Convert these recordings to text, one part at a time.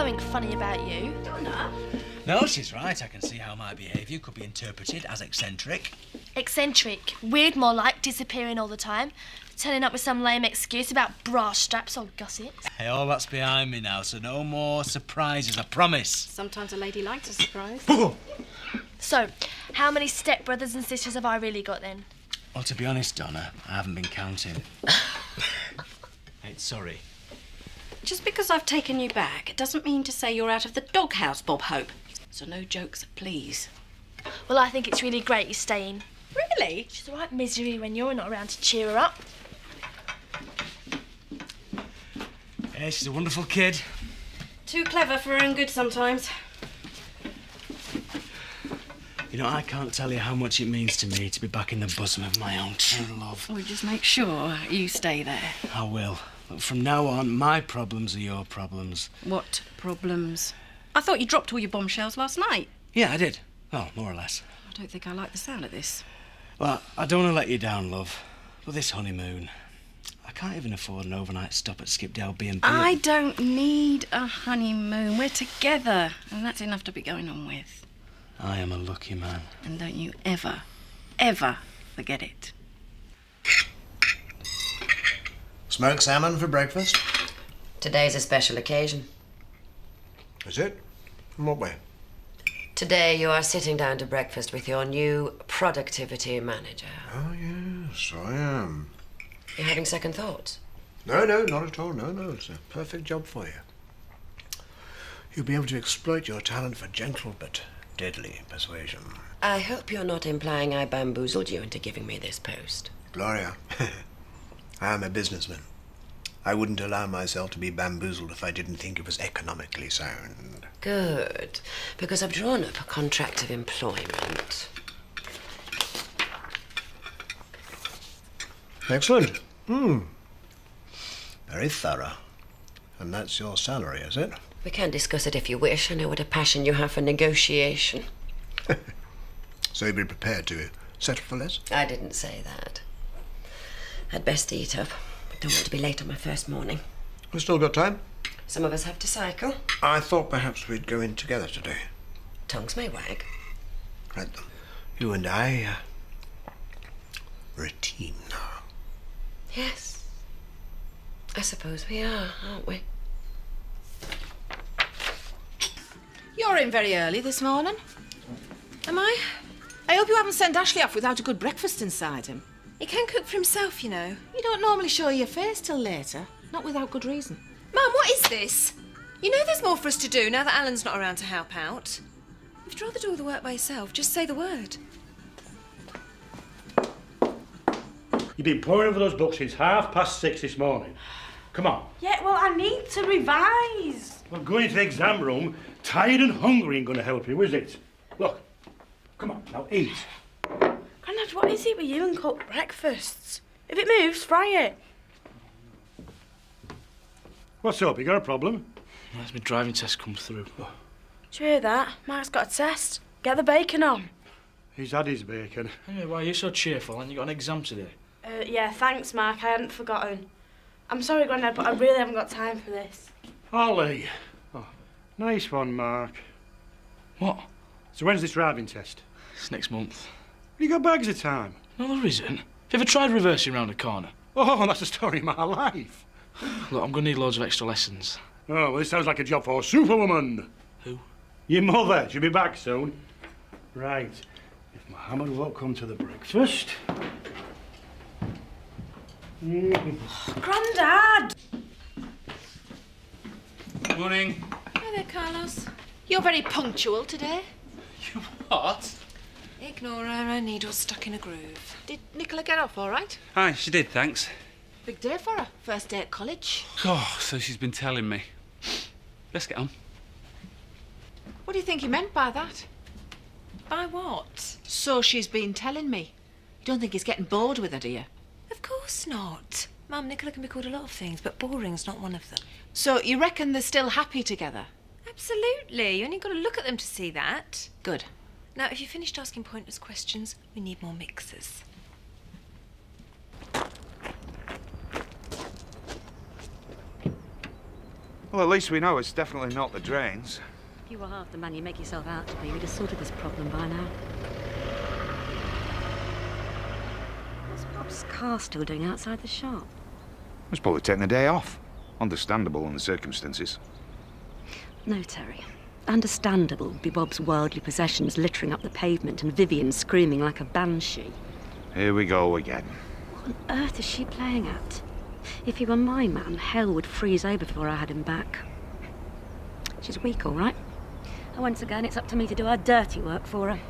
something funny about you. Donna? No, she's right. I can see how my behaviour could be interpreted as eccentric. Eccentric. Weird, more like, disappearing all the time. Turning up with some lame excuse about bra straps or gussets. Hey, all that's behind me now, so no more surprises, I promise. Sometimes a lady likes a surprise. So, how many stepbrothers and sisters have I really got then? Well, to be honest, Donna, I haven't been counting. Hey, sorry. Just because I've taken you back, it doesn't mean to say you're out of the doghouse, Bob Hope. So no jokes, please. Well, I think it's really great you're staying. Really? She's a right misery when you're not around to cheer her up. Yeah, she's a wonderful kid. Too clever for her own good sometimes. You know, I can't tell you how much it means to me to be back in the bosom of my own true love. Well, just make sure you stay there. I will. But from now on, my problems are your problems. What problems? I thought you dropped all your bombshells last night. Yeah, I did. Oh, more or less. I don't think I like the sound of this. Well, I don't want to let you down, love. But this honeymoon, I can't even afford an overnight stop at Skipdale B&B. I don't need a honeymoon. We're together, and that's enough to be going on with. I am a lucky man. And don't you ever, ever forget it. Smoked salmon for breakfast? Today's a special occasion. Is it? In what way? Today you are sitting down to breakfast with your new productivity manager. Oh, yes, I am. You're having second thoughts? No, not at all. No, it's a perfect job for you. You'll be able to exploit your talent for gentle but deadly persuasion. I hope you're not implying I bamboozled you into giving me this post. Gloria, I am a businessman. I wouldn't allow myself to be bamboozled if I didn't think it was economically sound. Good, because I've drawn up a contract of employment. Excellent. Very thorough. And that's your salary, is it? We can discuss it if you wish. I know what a passion you have for negotiation. So you'd be prepared to settle for less? I didn't say that. I'd best eat up. Don't want to be late on my first morning. We've still got time. Some of us have to cycle. I thought perhaps we'd go in together today. Tongues may wag. Right then. You and I, we're a team now. Yes. I suppose we are, aren't we? You're in very early this morning. Am I? I hope you haven't sent Ashley off without a good breakfast inside him. He can cook for himself, you know. You don't normally show your face till later, not without good reason. Mum, what is this? You know there's more for us to do now that Alan's not around to help out. If you'd rather do all the work by yourself, just say the word. You've been poring over those books since 6:30 this morning. Come on. Yeah, well, I need to revise. Well, going into the exam room, tired and hungry ain't going to help you, is it? Look, come on, now eat. Grandad, what is it with you and cooked breakfasts? If it moves, fry it. What's up? You got a problem? That's my driving test come through. Did you hear that? Mark's got a test. Get the bacon on. He's had his bacon. Anyway, why are you so cheerful and you got an exam today? Yeah, thanks, Mark. I hadn't forgotten. I'm sorry, Grandad, but I really haven't got time for this. Ollie. Oh, nice one, Mark. What? So when's this driving test? It's next month. You got bags of time? No, there isn't. Have you ever tried reversing round a corner? Oh, that's the story of my life. Look, I'm going to need loads of extra lessons. Oh, well, this sounds like a job for Superwoman. Who? Your mother. She'll be back soon. Right. If Mohammed won't come to the breakfast... Grandad! Morning. Hi there, Carlos. You're very punctual today. You what? Ignore her, her needle's stuck in a groove. Did Nicola get off all right? Aye, she did, thanks. Big day for her. First day at college. Oh, so she's been telling me. Let's get on. What do you think he meant by that? By what? So she's been telling me. You don't think he's getting bored with her, do you? Of course not. Mum, Nicola can be called a lot of things, but boring's not one of them. So you reckon they're still happy together? Absolutely. You only got to look at them to see that. Good. Now, if you finished asking pointless questions, we need more mixers. Well, at least we know it's definitely not the drains. If you were half the man you make yourself out to be, we'd have sorted this problem by now. What's Bob's car still doing outside the shop? He's probably taking a day off. Understandable in the circumstances. No, Terry. Understandable would be Bob's worldly possessions littering up the pavement and Vivian screaming like a banshee. Here we go again. What on earth is she playing at? If he were my man, hell would freeze over before I had him back. She's weak, all right. And once again, it's up to me to do her dirty work for her.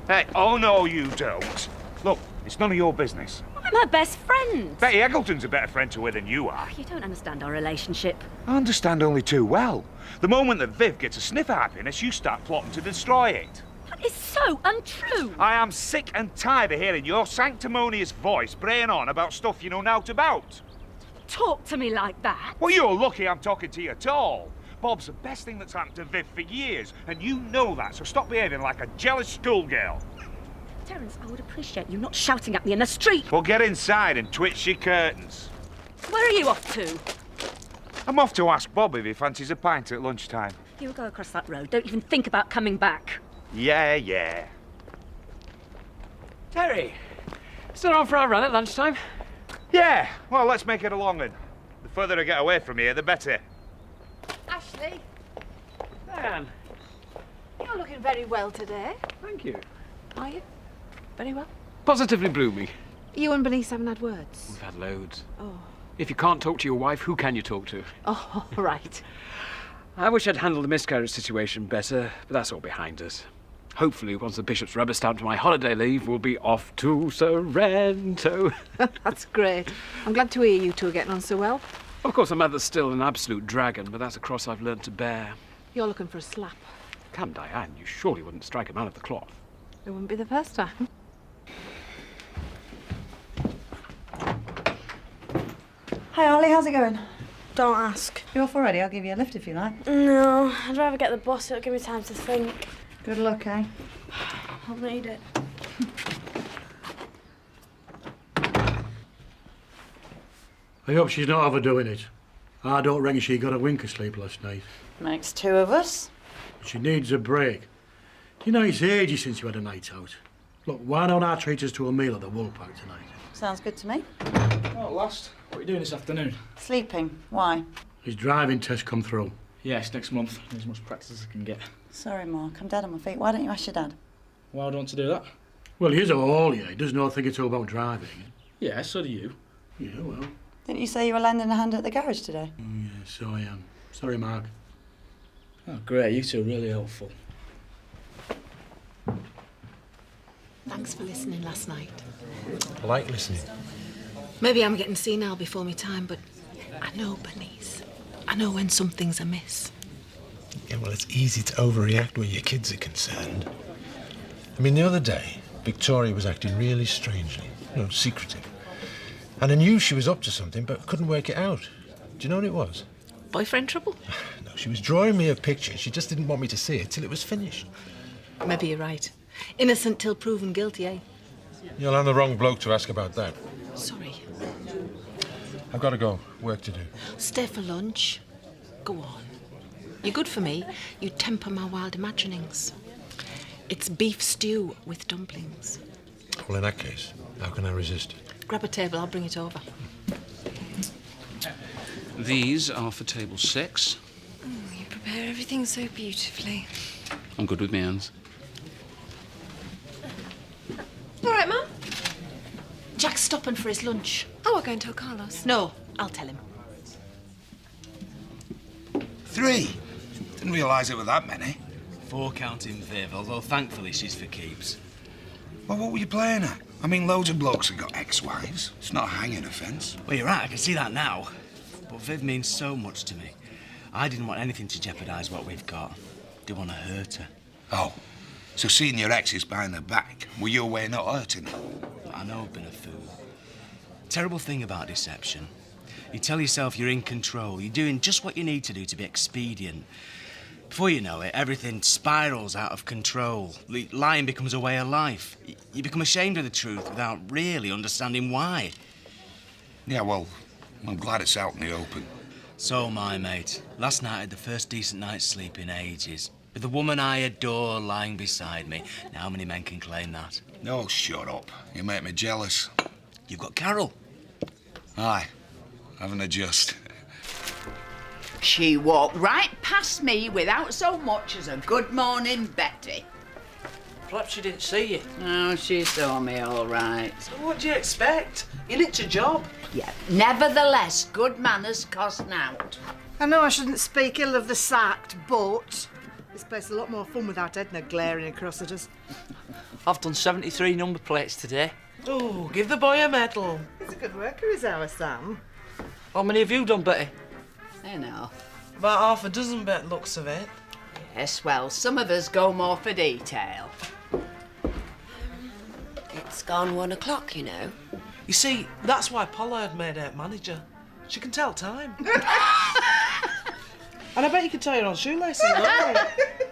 Hey, oh no, you don't. Look, it's none of your business. I'm her best friend. Betty Eggleton's a better friend to her than you are. You don't understand our relationship. I understand only too well. The moment that Viv gets a sniff of happiness, you start plotting to destroy it. That is so untrue. I am sick and tired of hearing your sanctimonious voice braying on about stuff you know naught about. Talk to me like that. Well, you're lucky I'm talking to you at all. Bob's the best thing that's happened to Viv for years, and you know that, so stop behaving like a jealous schoolgirl. Terence, I would appreciate you not shouting at me in the street. Well, get inside and twitch your curtains. Where are you off to? I'm off to ask Bob if he fancies a pint at lunchtime. You'll go across that road. Don't even think about coming back. Yeah. Terry, still on for our run at lunchtime? Yeah, well, let's make it a long one. The further I get away from here, the better. Ashley, Diane. you're looking very well today. Thank you. Are you? Very well. Positively blooming. You and Bernice haven't had words? We've had loads. Oh. If you can't talk to your wife, who can you talk to? Oh, right. I wish I'd handled the miscarriage situation better, but that's all behind us. Hopefully, once the bishop's rubber stamped my holiday leave, we'll be off to Sorrento. That's great. I'm glad to hear you two are getting on so well. Of course, my mother's still an absolute dragon, but that's a cross I've learned to bear. You're looking for a slap. Come, Diane, you surely wouldn't strike a man of the cloth. It wouldn't be the first time. Hi Ollie, how's it going? Don't ask. You off already? I'll give you a lift if you like. No, I'd rather get the bus. It'll give me time to think. Good luck, eh? I'll need it. I hope she's not overdoing it. I don't reckon she got a wink of sleep last night. Makes two of us. She needs a break. You know, it's ages since you had a night out. Look, why don't I treat us to a meal at the Woolpack tonight? Sounds good to me. Oh, last. What are you doing this afternoon? Sleeping. Why? His driving test come through. Yes, next month. As much practice as I can get. Sorry, Mark. I'm dead on my feet. Why don't you ask your dad? Why do you want to do that? Well, he is a haulier. He does not think it's all about driving. Yeah, so do you. Yeah, well. Didn't you say you were lending a hand at the garage today? Yeah, so I am. Sorry, Mark. Oh, great. You two are really helpful. Thanks for listening last night. I like listening. Maybe I'm getting senile before my time, but I know Bernice. I know when something's amiss. Yeah, well, it's easy to overreact where your kids are concerned. I mean, the other day, Victoria was acting really strangely, secretive. And I knew she was up to something, but couldn't work it out. Do you know what it was? Boyfriend trouble? No, she was drawing me a picture. She just didn't want me to see it till it was finished. Maybe you're right. Innocent till proven guilty, eh? You'll have the wrong bloke to ask about that. Sorry. I've got to go. Work to do. Stay for lunch. Go on. You're good for me. You temper my wild imaginings. It's beef stew with dumplings. Well, in that case, how can I resist? Grab a table, I'll bring it over. These are for table 6. Oh, you prepare everything so beautifully. I'm good with my hands. All right, Mum. Jack's stopping for his lunch. Oh, I'll go and tell Carlos. No, I'll tell him. 3. Didn't realise it were that many. 4 counting Viv, although thankfully she's for keeps. Well, what were you playing at? I mean, loads of blokes have got ex-wives. It's not a hanging offence. Well, you're right, I can see that now. But Viv means so much to me. I didn't want anything to jeopardise what we've got. Didn't want to hurt her. Oh, so seeing your exes behind her back, were your way not hurting her? I know I've been a fool. Terrible thing about deception. You tell yourself you're in control. You're doing just what you need to do to be expedient. Before you know it, everything spirals out of control. Lying becomes a way of life. You become ashamed of the truth without really understanding why. Yeah, well, I'm glad it's out in the open. So am I, mate. Last night I had the first decent night's sleep in ages. With the woman I adore lying beside me. Now, how many men can claim that? No, shut up. You make me jealous. You've got Carol. Aye. Having a just. She walked right past me without so much as a good morning, Betty. Perhaps she didn't see you. Oh, she saw me all right. So what do you expect? You nicked a job. Yeah, nevertheless, good manners cost naught. I know I shouldn't speak ill of the sacked, but this place is a lot more fun without Edna glaring across at us. I've done 73 number plates today. Oh, give the boy a medal. He's a good worker, is our Sam. How many have you done, Betty? Enough. About half a dozen, bet looks of it. Yes, well, some of us go more for detail. It's gone 1 o'clock, you know. You see, that's why Pollard made her manager. She can tell time. And I bet you can tie your own shoelaces, don't you?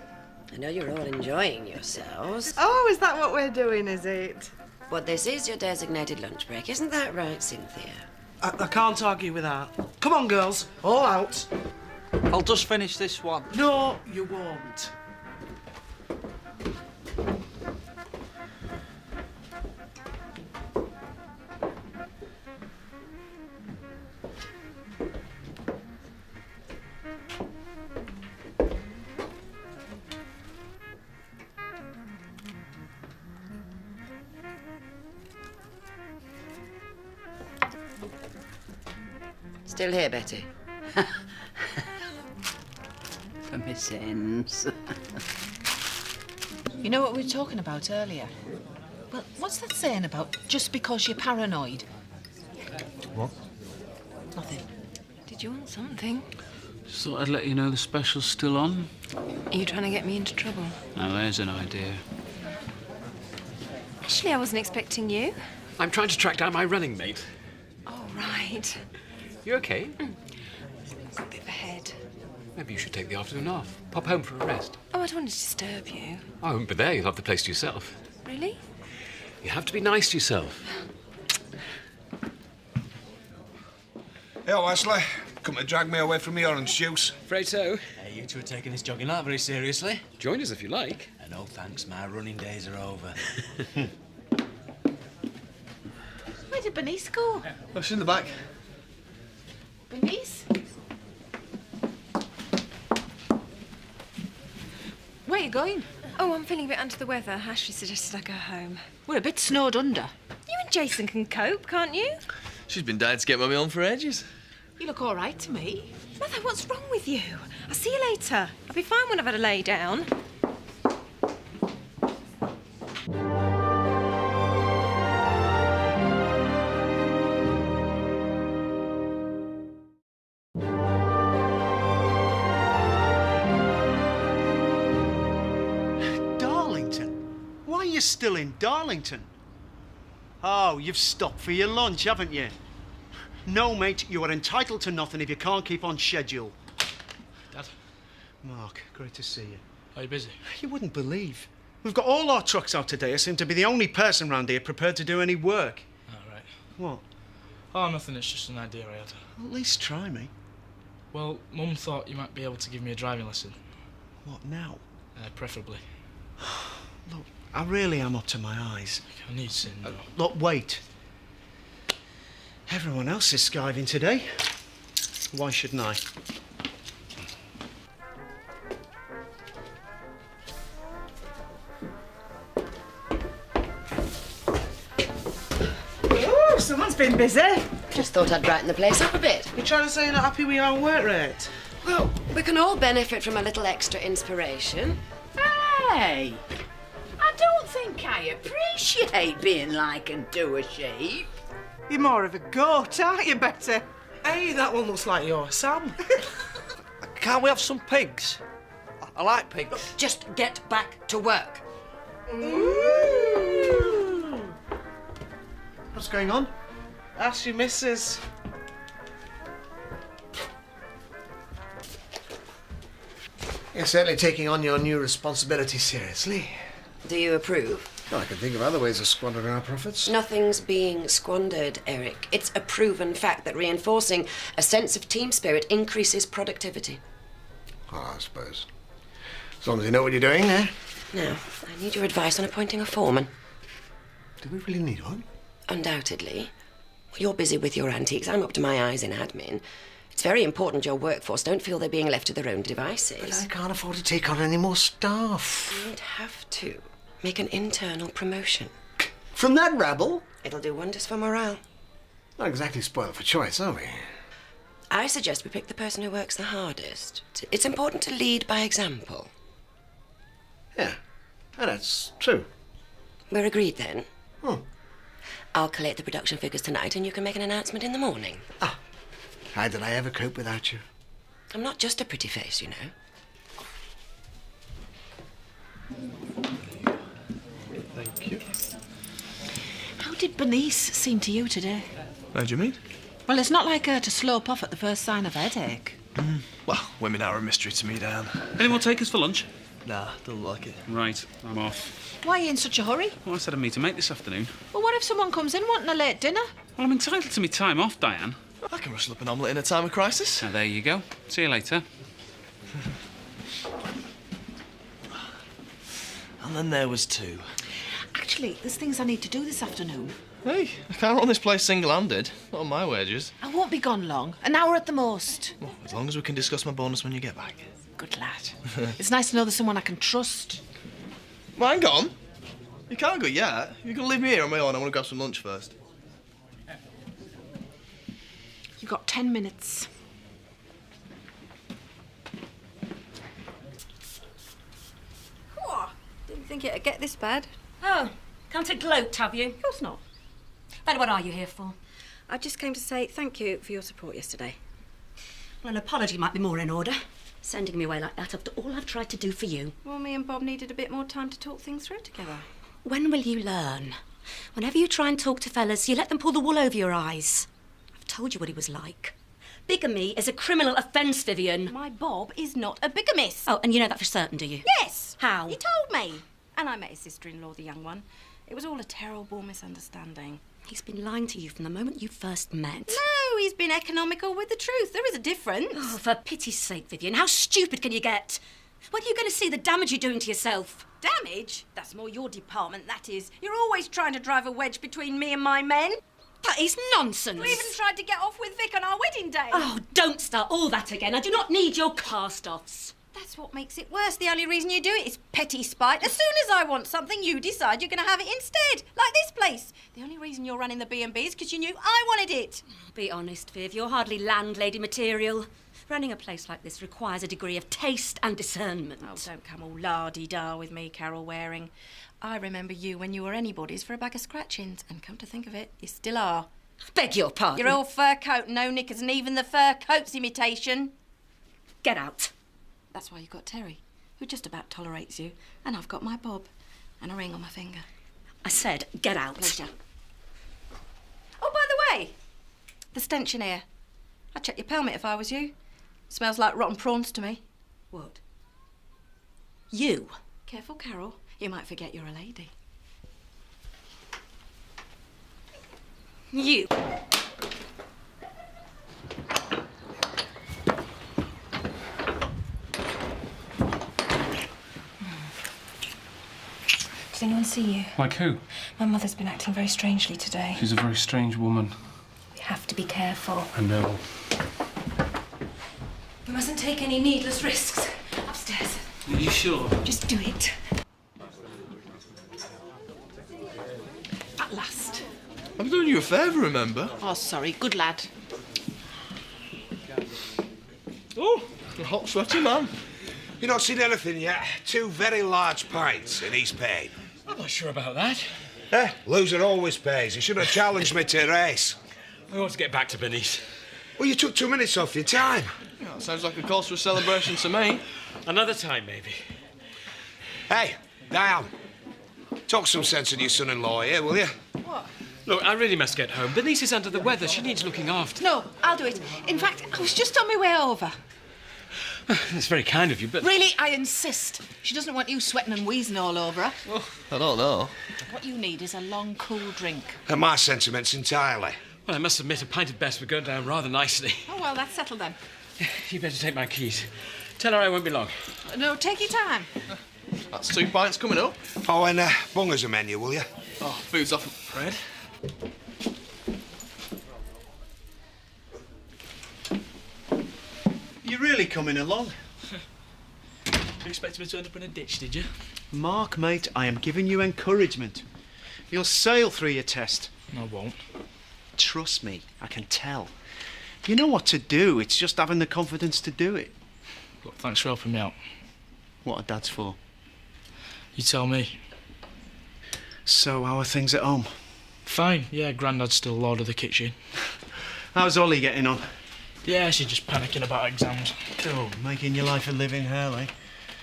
I know you're all enjoying yourselves. Oh, is that what we're doing, is it? But this is your designated lunch break, isn't that right, Cynthia? I can't argue with that. Come on, girls, all out. I'll just finish this one. No, you won't. Still here, Betty? For my sins. You know what we were talking about earlier? Well, what's that saying about just because you're paranoid? What? Nothing. Did you want something? Just thought I'd let you know the special's still on. Are you trying to get me into trouble? Now, there's an idea. Actually, I wasn't expecting you. I'm trying to track down my running mate. Oh, right. You okay? Got a bit of a head. Maybe you should take the afternoon off. Pop home for a rest. Oh, I don't want to disturb you. I won't be there. You'll have the place to yourself. Really? You have to be nice to yourself. Hey, Wesley. Come to drag me away from the orange juice. Afraid so. Hey, you two are taking this jogging out very seriously. Join us if you like. No thanks, my running days are over. Where did Bernice go? Oh, she's in the back. Bernice? Where are you going? Oh, I'm feeling a bit under the weather. Ashley suggested I go home. We're a bit snowed under. You and Jason can cope, can't you? She's been dying to get Mummy on for ages. You look all right to me. Mother, what's wrong with you? I'll see you later. I'll be fine when I've had a lay down. You're still in Darlington. Oh, you've stopped for your lunch, haven't you? No, mate, you are entitled to nothing if you can't keep on schedule. Dad? Mark, great to see you. Are you busy? You wouldn't believe. We've got all our trucks out today. I seem to be the only person round here prepared to do any work. Oh, right. What? Oh, nothing. It's just an idea I had. Well, at least try me. Well, Mum thought you might be able to give me a driving lesson. What now? Preferably. Look, I really am up to my eyes. I need sin, though. Look, wait. Everyone else is skiving today. Why shouldn't I? Oh, someone's been busy. Just thought I'd brighten the place up a bit. You trying to say you're not happy with our work rate? Well, we can all benefit from a little extra inspiration. Hey! I don't think I appreciate being like a doer sheep. You're more of a goat, aren't you, Betty? Hey, that one looks like yours, Sam. Can't we have some pigs? I like pigs. Look, just get back to work. Ooh. What's going on? Ask your missus. You're certainly taking on your new responsibility seriously. Do you approve? Well, I can think of other ways of squandering our profits. Nothing's being squandered, Eric. It's a proven fact that reinforcing a sense of team spirit increases productivity. Oh, I suppose. As long as you know what you're doing, eh? Now, I need your advice on appointing a foreman. Do we really need one? Undoubtedly. You're busy with your antiques. I'm up to my eyes in admin. It's very important your workforce don't feel they're being left to their own devices. But I can't afford to take on any more staff. You'd have to make an internal promotion. From that rabble? It'll do wonders for morale. Not exactly spoiled for choice, are we? I suggest we pick the person who works the hardest. It's important to lead by example. Yeah, that's true. We're agreed then? Hmm. I'll collate the production figures tonight and you can make an announcement in the morning. How did I ever cope without you? I'm not just a pretty face, you know. Thank you. How did Bernice seem to you today? How do you mean? Well, it's not like her to slope off at the first sign of headache. Well, women are a mystery to me, Dan. Any more takers for lunch? Nah, don't like it. Right, I'm off. Why are you in such a hurry? Well, I said I'd meet a mate this afternoon. Well, what if someone comes in wanting a late dinner? Well, I'm entitled to me time off, Diane. I can rustle up an omelette in a time of crisis. Now, there you go. See you later. And then there was two. Actually, there's things I need to do this afternoon. Hey, I can't run this place single-handed. Not on my wages. I won't be gone long. An hour at the most. Well, as long as we can discuss my bonus when you get back. Good lad. It's nice to know there's someone I can trust. Well, hang on. You can't go yet. You're going to leave me here on my own. I want to grab some lunch first. You've got 10 minutes. What? Didn't think it'd get this bad. Oh, come to gloat, have you? Of course not. Then what are you here for? I just came to say thank you for your support yesterday. Well, an apology might be more in order. Sending me away like that after all I've tried to do for you. Well, me and Bob needed a bit more time to talk things through together. When will you learn? Whenever you try and talk to fellas, you let them pull the wool over your eyes. I've told you what he was like. Bigamy is a criminal offence, Vivian. My Bob is not a bigamist. Oh, and you know that for certain, do you? Yes. How? He told me. And I met his sister-in-law, the young one. It was all a terrible misunderstanding. He's been lying to you from the moment you first met. No, he's been economical with the truth. There is a difference. Oh, for pity's sake, Vivian, how stupid can you get? When are you going to see the damage you're doing to yourself? Damage? That's more your department, that is. You're always trying to drive a wedge between me and my men. That is nonsense. You even tried to get off with Vic on our wedding day. Oh, don't start all that again. I do not need your cast-offs. That's what makes it worse. The only reason you do it is petty spite. As soon as I want something, you decide you're going to have it instead. Like this place. The only reason you're running the B&B is because you knew I wanted it. Be honest, Viv, you're hardly landlady material. Running a place like this requires a degree of taste and discernment. Oh, don't come all la-di-da with me, Carol Waring. I remember you when you were anybody's for a bag of scratchings, and come to think of it, you still are. Beg your pardon? Your old fur coat, no knickers, and even the fur coat's imitation. Get out. That's why you've got Terry, who just about tolerates you, and I've got my Bob, and a ring on my finger. I said, get out. Pleasure. Oh, by the way, the stench in here. I'd check your permit if I was you. Smells like rotten prawns to me. What? You? Careful, Carol. You might forget you're a lady. You. Did anyone see you? Like who? My mother's been acting very strangely today. She's a very strange woman. We have to be careful. I know. We mustn't take any needless risks. Upstairs. Are you sure? Just do it. At last. I'm doing you a favour, remember? Oh, sorry. Good lad. Oh, a hot, sweaty man. You not seen anything yet? 2 very large pints and he's paid. I'm not sure about that. Loser always pays. You should have challenged me to a race. I want to get back to Bernice. Well, you took 2 minutes off your time. Yeah, sounds like a cause for a celebration to me. Another time, maybe. Hey, Diane. Talk some sense in your son-in-law here, will you? What? Look, I really must get home. Bernice is under the weather. She needs looking after. No, I'll do it. In fact, I was just on my way over. That's very kind of you, but... Really, I insist. She doesn't want you sweating and wheezing all over her. Well, I don't know. What you need is a long, cool drink. And my sentiments entirely. Well, I must admit, a pint of best would go down rather nicely. Oh, well, that's settled then. You better take my keys. Tell her I won't be long. No, take your time. That's 2 pints coming up. Oh, and bung us a menu, will you? Oh, food's off, Fred. You're really coming along. You expected me to end up in a ditch, did you? Mark, mate, I am giving you encouragement. You'll sail through your test. I won't. Trust me, I can tell. You know what to do, it's just having the confidence to do it. Look, thanks for helping me out. What are dads for? You tell me. So, how are things at home? Fine, yeah, Grandad's still lord of the kitchen. How's Ollie getting on? Yeah, she's just panicking about exams. Oh, making your life a living hell, eh?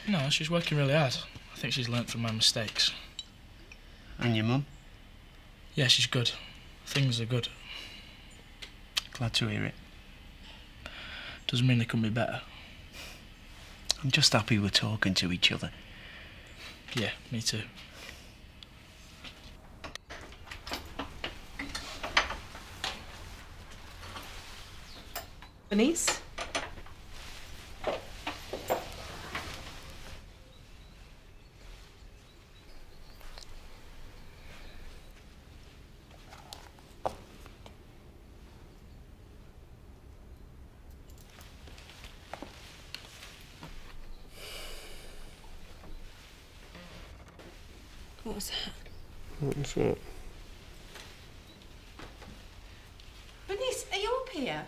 No, she's working really hard. I think she's learnt from my mistakes. And your mum? Yeah, she's good. Things are good. Glad to hear it. Doesn't mean they couldn't be better. I'm just happy we're talking to each other. Yeah, me too. Bernice? What was that? What's that? Bernice, are you up here?